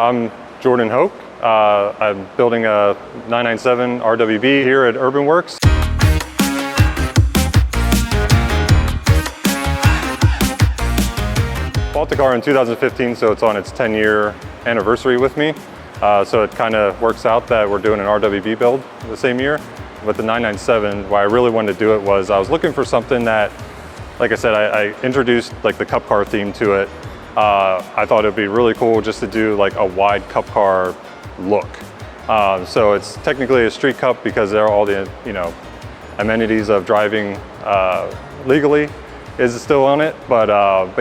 I'm Jordan Hoke. I'm building a 997 RWB here at Urban Werks. Bought the car in 2015, so it's on its 10-year anniversary with me. So it kind of works out that we're doing an RWB build the same year. With the 997, why I really wanted to do it was I was looking for something that, like I said, I introduced like the cup car theme to it. I thought it'd be really cool just to do like a wide cup car look. So it's technically a street cup because there are all the amenities of driving legally is still on it. But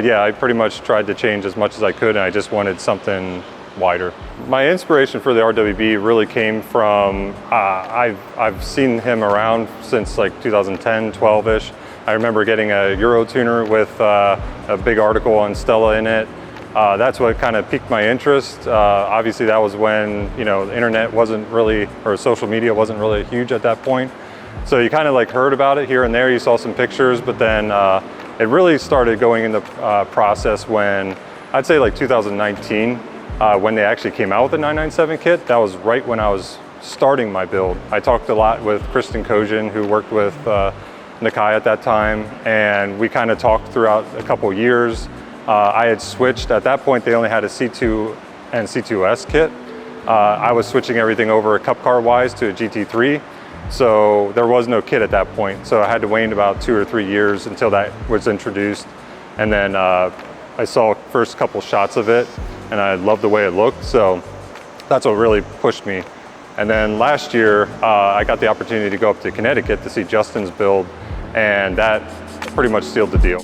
yeah, I pretty much tried to change as much as I could, and I just wanted something wider. My inspiration for the RWB really came from I've seen him around since like 2010, 12-ish. I remember getting a Euro tuner with a big article on Stella in it. That's what kind of piqued my interest. Obviously that was when, the internet wasn't really, or social media wasn't really huge at that point. So you kind of like heard about it here and there, you saw some pictures, but then it really started going in the process when, I'd say like 2019, when they actually came out with the 997 kit. That was right when I was starting my build. I talked a lot with Kristen Kojin, who worked with Nakai at that time, and we kind of talked throughout a couple years. I had switched, at that point they only had a C2 and C2S kit. I was switching everything over cup car wise to a GT3, so there was no kit at that point. So I had to wait about 2 or 3 years until that was introduced. And then I saw first couple shots of it and I loved the way it looked, so that's what really pushed me. And then last year, I got the opportunity to go up to Connecticut to see Justin's build, and that pretty much sealed the deal.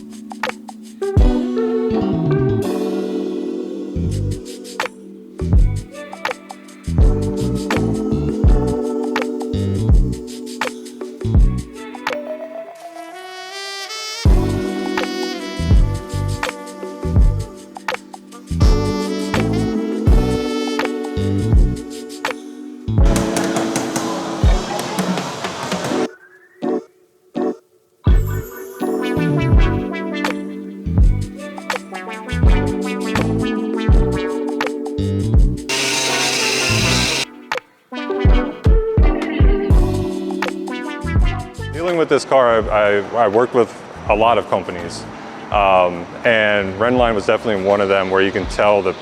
Dealing with this car, I worked with a lot of companies, and Rennline was definitely one of them where you can tell the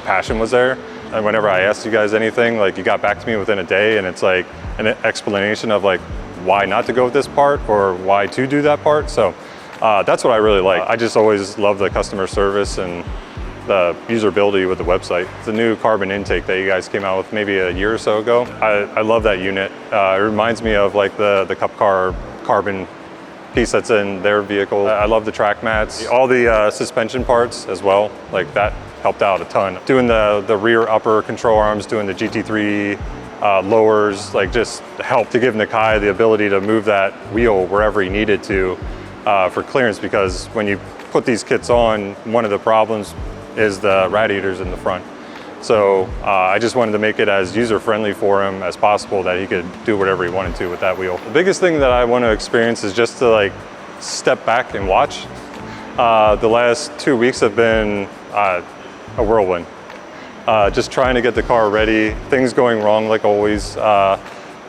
passion was there. And whenever I asked you guys anything, like you got back to me within a day, and it's like an explanation of like why not to go with this part or why to do that part. So that's what I really like. I just always love the customer service and the usability with the website. The new carbon intake that you guys came out with maybe a year or so ago, I love that unit. It reminds me of like the cup car carbon piece that's in their vehicle. I love the track mats, all the suspension parts as well. Like that helped out a ton. Doing the rear upper control arms, doing the GT3 lowers, like just helped to give Nakai the ability to move that wheel wherever he needed to for clearance, because when you put these kits on, one of the problems is the radiators in the front. So I just wanted to make it as user-friendly for him as possible, that he could do whatever he wanted to with that wheel. The biggest thing that I want to experience is just to like step back and watch. The last 2 weeks have been a whirlwind. Just trying to get the car ready, things going wrong like always,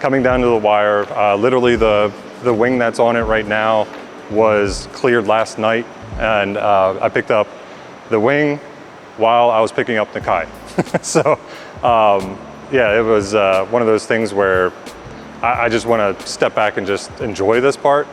coming down to the wire. Literally the wing that's on it right now was cleared last night, and I picked up the wing while I was picking up Nakai. So yeah, it was one of those things where I just want to step back and just enjoy this part.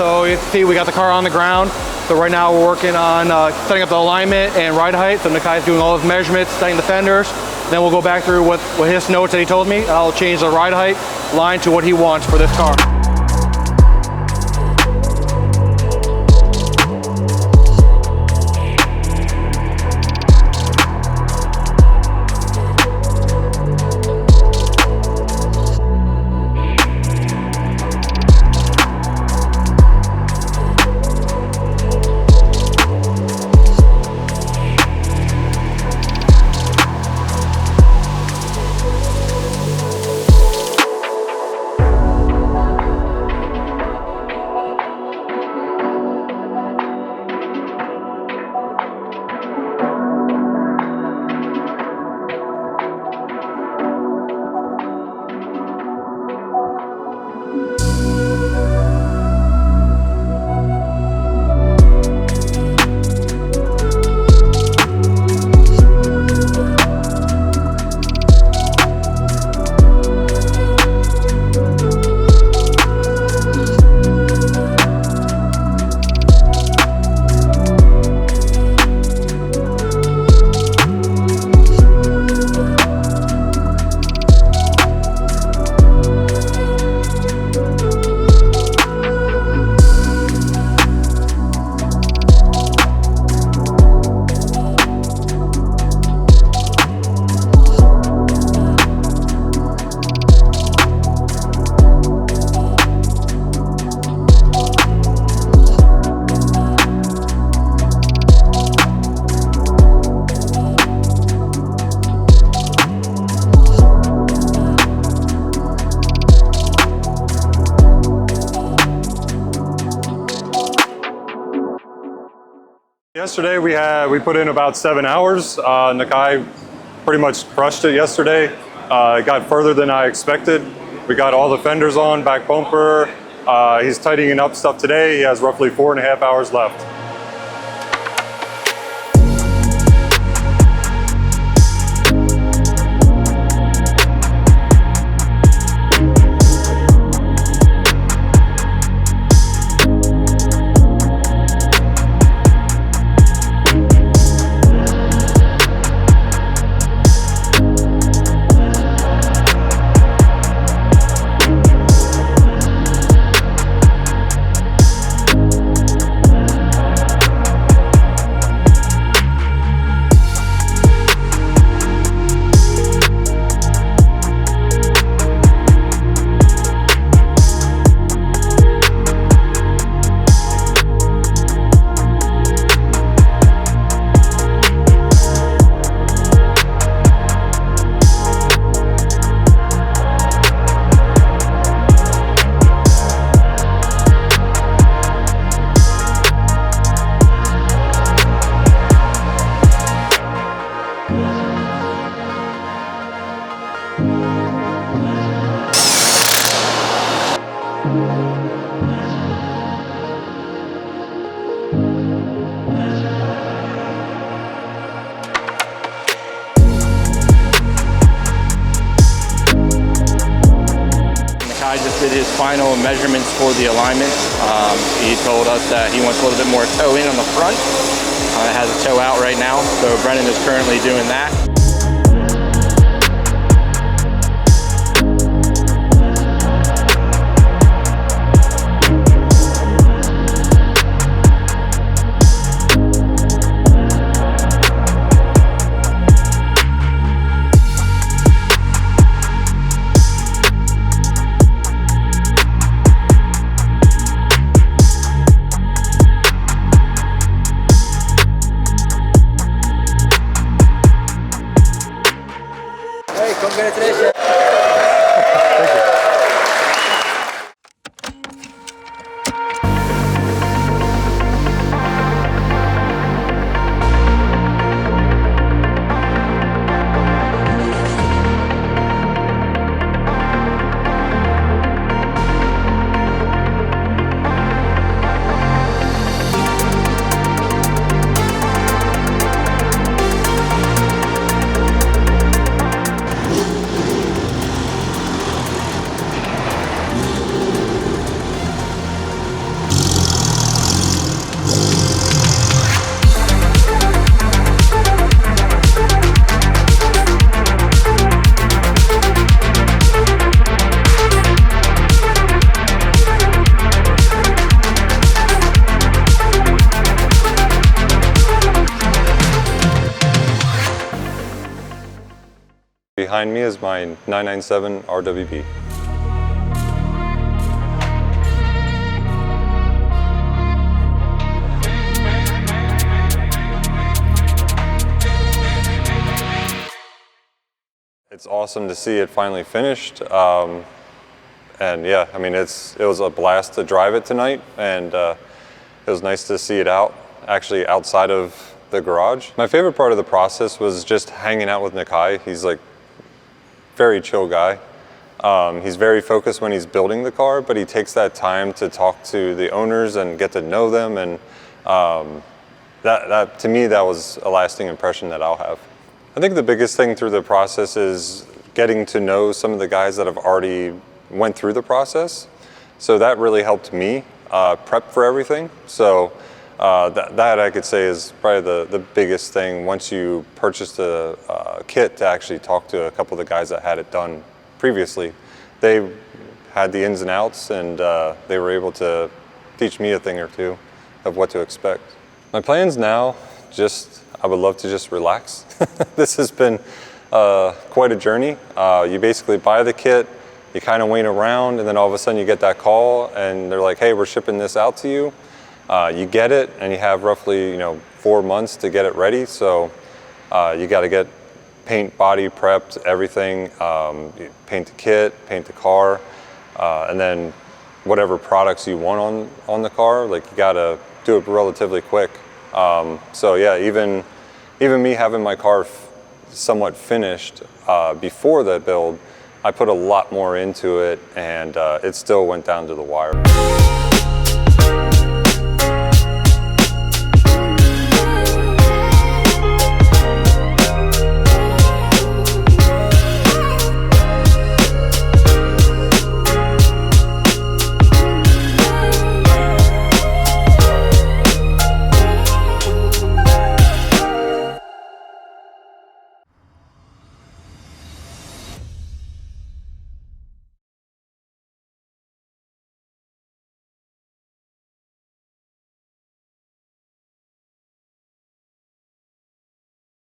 So you can see we got the car on the ground. So right now we're working on setting up the alignment and ride height. So Nakai's doing all his measurements, setting the fenders. Then we'll go back through with his notes that he told me, and I'll change the ride height line to what he wants for this car. Yesterday we put in about 7 hours. Nakai pretty much crushed it yesterday. It got further than I expected. We got all the fenders on, back bumper. He's tightening up stuff today. He has roughly 4.5 hours left. I just did his final measurements for the alignment. He told us that he wants a little bit more toe in on the front. It has a toe out right now, so Brennan is currently doing that. Congratulations. behind me is my 997 RWB. It's awesome to see it finally finished. And yeah, I mean, it was a blast to drive it tonight, and it was nice to see it out, actually outside of the garage. My favorite part of the process was just hanging out with Nakai. He's like very chill guy. He's very focused when he's building the car, but he takes that time to talk to the owners and get to know them, and that to me, that was a lasting impression that I'll have. I think the biggest thing through the process is getting to know some of the guys that have already went through the process. So that really helped me prep for everything. So that I could say is probably the biggest thing once you purchased a kit, to actually talk to a couple of the guys that had it done previously. They had the ins and outs, and they were able to teach me a thing or two of what to expect. My plans now, I would love to just relax. This has been quite a journey. You basically buy the kit, you kind of wait around, and then all of a sudden you get that call and they're like, hey, we're shipping this out to you. You get it, and you have roughly 4 months to get it ready. So you got to get paint, body prepped, everything. You paint the kit, paint the car, and then whatever products you want on the car, like you got to do it relatively quick. So yeah, even me having my car somewhat finished before that build, I put a lot more into it, and it still went down to the wire.